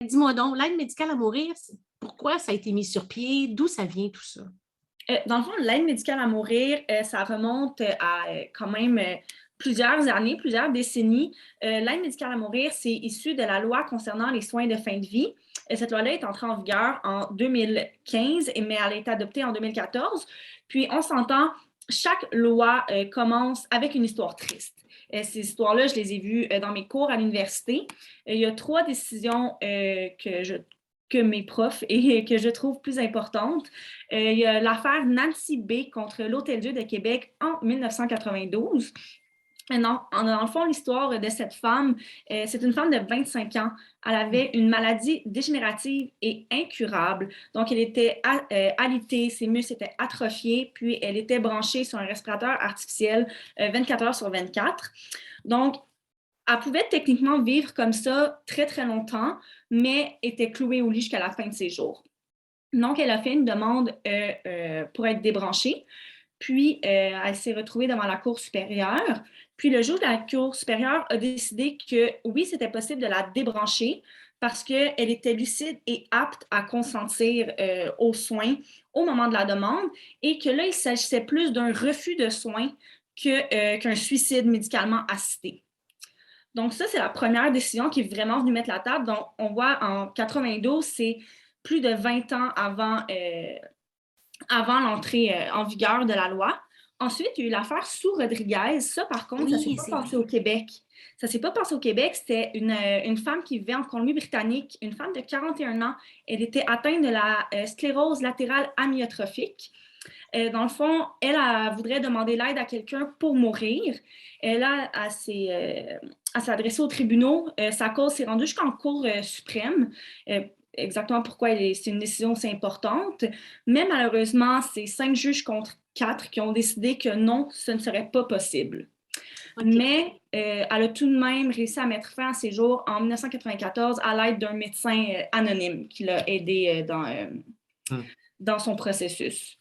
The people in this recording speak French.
Dis-moi donc, l'aide médicale à mourir, pourquoi ça a été mis sur pied? D'où ça vient tout ça? Dans le fond, l'aide médicale à mourir, ça remonte à quand même plusieurs années, plusieurs décennies. L'aide médicale à mourir, c'est issu de la loi concernant les soins de fin de vie. Cette loi-là est entrée en vigueur en 2015, mais elle a été adoptée en 2014. Puis, on s'entend, chaque loi commence avec une histoire triste. Ces histoires-là, je les ai vues dans mes cours à l'université. Il y a trois décisions que mes profs et que je trouve plus importantes. Il y a l'affaire Nancy B. contre l'Hôtel-Dieu de Québec en 1992. Dans le fond, l'histoire de cette femme, c'est une femme de 25 ans. Elle avait une maladie dégénérative et incurable. Donc, elle était alitée, ses muscles étaient atrophiés, puis elle était branchée sur un respirateur artificiel 24 heures sur 24. Donc, elle pouvait techniquement vivre comme ça très, très longtemps, mais était clouée au lit jusqu'à la fin de ses jours. Donc, elle a fait une demande pour être débranchée. Puis, elle s'est retrouvée devant la Cour supérieure. Puis, le juge de la Cour supérieure a décidé que oui, c'était possible de la débrancher parce qu'elle était lucide et apte à consentir aux soins au moment de la demande et que là, il s'agissait plus d'un refus de soins qu'un suicide médicalement assisté. Donc, ça, c'est la première décision qui est vraiment venue mettre la table. Donc, on voit en 92, c'est plus de 20 ans avant l'entrée en vigueur de la loi. Ensuite, il y a eu l'affaire Sue Rodriguez. Ça, par contre, ça ne s'est Oui, pas c'est passé vrai. au Québec. Ça ne s'est pas passé au Québec. C'était une femme qui vivait en Colombie-Britannique, une femme de 41 ans. Elle était atteinte de la sclérose latérale amyotrophique. Dans le fond, elle voudrait demander l'aide à quelqu'un pour mourir. Elle s'est adressée aux tribunaux. Sa cause s'est rendue jusqu'en Cour suprême. Exactement pourquoi c'est une décision aussi importante. Mais malheureusement, c'est 5 juges contre 4 qui ont décidé que non, ce ne serait pas possible. OK. Mais elle a tout de même réussi à mettre fin à ses jours en 1994 à l'aide d'un médecin anonyme qui l'a aidé dans son processus.